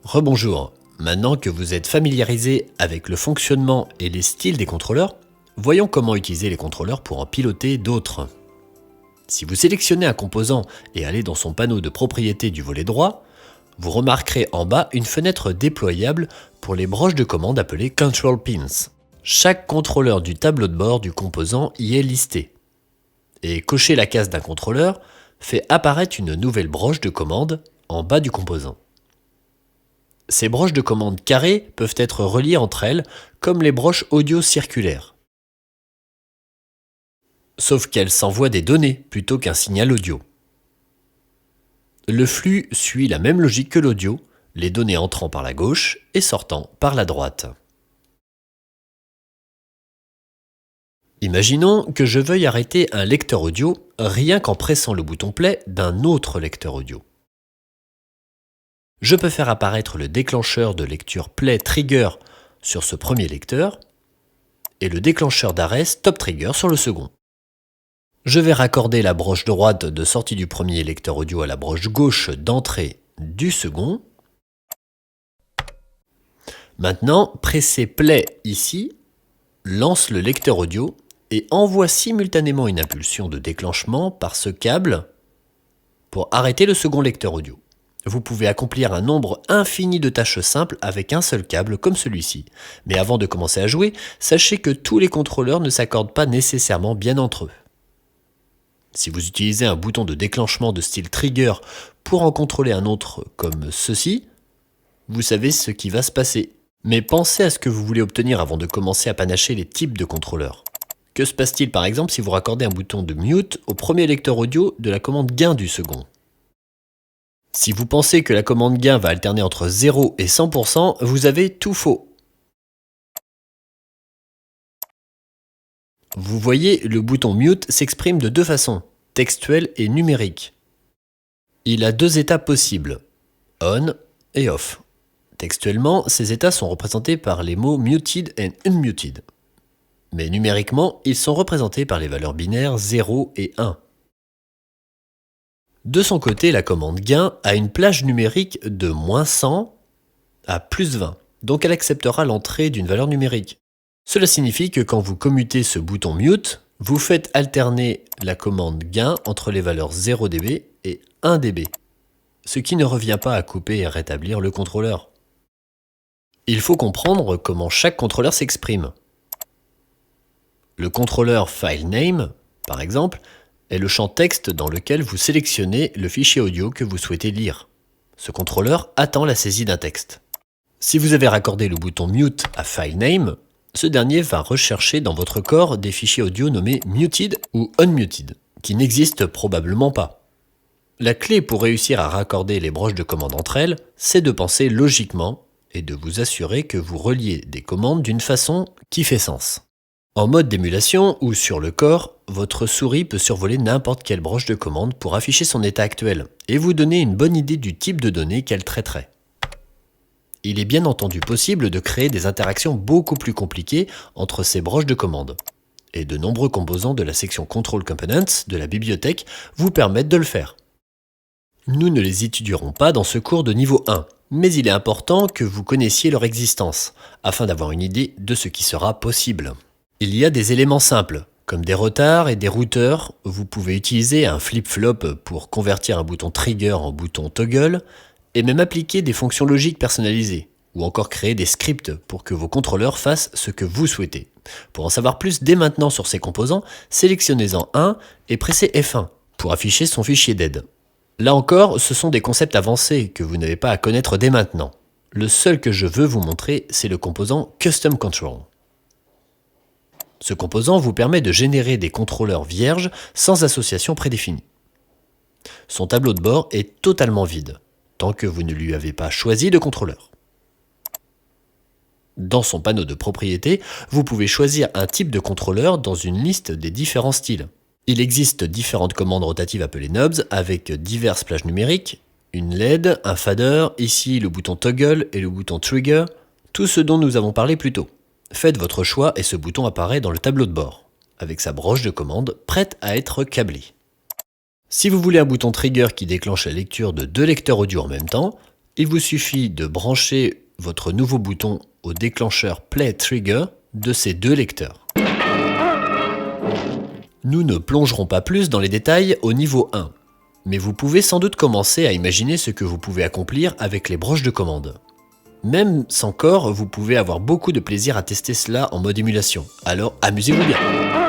Rebonjour, maintenant que vous êtes familiarisé avec le fonctionnement et les styles des contrôleurs, voyons comment utiliser les contrôleurs pour en piloter d'autres. Si vous sélectionnez un composant et allez dans son panneau de propriété du volet droit, vous remarquerez en bas une fenêtre déployable pour les broches de commande appelées Control Pins. Chaque contrôleur du tableau de bord du composant y est listé. Et cocher la case d'un contrôleur fait apparaître une nouvelle broche de commande en bas du composant. Ces broches de commande carrées peuvent être reliées entre elles comme les broches audio circulaires. Sauf qu'elles s'envoient des données plutôt qu'un signal audio. Le flux suit la même logique que l'audio, les données entrant par la gauche et sortant par la droite. Imaginons que je veuille arrêter un lecteur audio rien qu'en pressant le bouton play d'un autre lecteur audio. Je peux faire apparaître le déclencheur de lecture play trigger sur ce premier lecteur et le déclencheur d'arrêt stop trigger sur le second. Je vais raccorder la broche droite de sortie du premier lecteur audio à la broche gauche d'entrée du second. Maintenant, presser play ici lance le lecteur audio et envoie simultanément une impulsion de déclenchement par ce câble pour arrêter le second lecteur audio. Vous pouvez accomplir un nombre infini de tâches simples avec un seul câble comme celui-ci. Mais avant de commencer à jouer, sachez que tous les contrôleurs ne s'accordent pas nécessairement bien entre eux. Si vous utilisez un bouton de déclenchement de style trigger pour en contrôler un autre comme ceci, vous savez ce qui va se passer. Mais pensez à ce que vous voulez obtenir avant de commencer à panacher les types de contrôleurs. Que se passe-t-il par exemple si vous raccordez un bouton de mute au premier lecteur audio de la commande gain du second ? Si vous pensez que la commande gain va alterner entre 0 et 100%, vous avez tout faux. Vous voyez, le bouton mute s'exprime de deux façons, textuelle et numérique. Il a deux états possibles, on et off. Textuellement, ces états sont représentés par les mots muted and unmuted. Mais numériquement, ils sont représentés par les valeurs binaires 0 et 1. De son côté, la commande gain a une plage numérique de -100 à +20, donc elle acceptera l'entrée d'une valeur numérique. Cela signifie que quand vous commutez ce bouton mute, vous faites alterner la commande gain entre les valeurs 0 dB et 1 dB, ce qui ne revient pas à couper et rétablir le contrôleur. Il faut comprendre comment chaque contrôleur s'exprime. Le contrôleur FileName, par exemple, est le champ texte dans lequel vous sélectionnez le fichier audio que vous souhaitez lire. Ce contrôleur attend la saisie d'un texte. Si vous avez raccordé le bouton Mute à FileName, ce dernier va rechercher dans votre corps des fichiers audio nommés Muted ou Unmuted, qui n'existent probablement pas. La clé pour réussir à raccorder les broches de commande entre elles, c'est de penser logiquement et de vous assurer que vous reliez des commandes d'une façon qui fait sens. En mode d'émulation ou sur le corps, votre souris peut survoler n'importe quelle broche de commande pour afficher son état actuel et vous donner une bonne idée du type de données qu'elle traiterait. Il est bien entendu possible de créer des interactions beaucoup plus compliquées entre ces broches de commande. Et de nombreux composants de la section Control Components de la bibliothèque vous permettent de le faire. Nous ne les étudierons pas dans ce cours de niveau 1, mais il est important que vous connaissiez leur existence, afin d'avoir une idée de ce qui sera possible. Il y a des éléments simples, comme des retards et des routeurs. Vous pouvez utiliser un flip-flop pour convertir un bouton trigger en bouton toggle, et même appliquer des fonctions logiques personnalisées, ou encore créer des scripts pour que vos contrôleurs fassent ce que vous souhaitez. Pour en savoir plus dès maintenant sur ces composants, sélectionnez-en un et pressez F1 pour afficher son fichier d'aide. Là encore, ce sont des concepts avancés que vous n'avez pas à connaître dès maintenant. Le seul que je veux vous montrer, c'est le composant Custom Control. Ce composant vous permet de générer des contrôleurs vierges sans association prédéfinie. Son tableau de bord est totalement vide, tant que vous ne lui avez pas choisi de contrôleur. Dans son panneau de propriétés, vous pouvez choisir un type de contrôleur dans une liste des différents styles. Il existe différentes commandes rotatives appelées knobs avec diverses plages numériques, une LED, un fader, ici le bouton toggle et le bouton trigger, tout ce dont nous avons parlé plus tôt. Faites votre choix et ce bouton apparaît dans le tableau de bord, avec sa broche de commande prête à être câblée. Si vous voulez un bouton trigger qui déclenche la lecture de deux lecteurs audio en même temps, Il vous suffit de brancher votre nouveau bouton au déclencheur Play Trigger de ces deux lecteurs. Nous ne plongerons pas plus dans les détails au niveau 1, mais vous pouvez sans doute commencer à imaginer ce que vous pouvez accomplir avec les broches de commande. Même sans corps, vous pouvez avoir beaucoup de plaisir à tester cela en mode émulation, alors amusez-vous bien.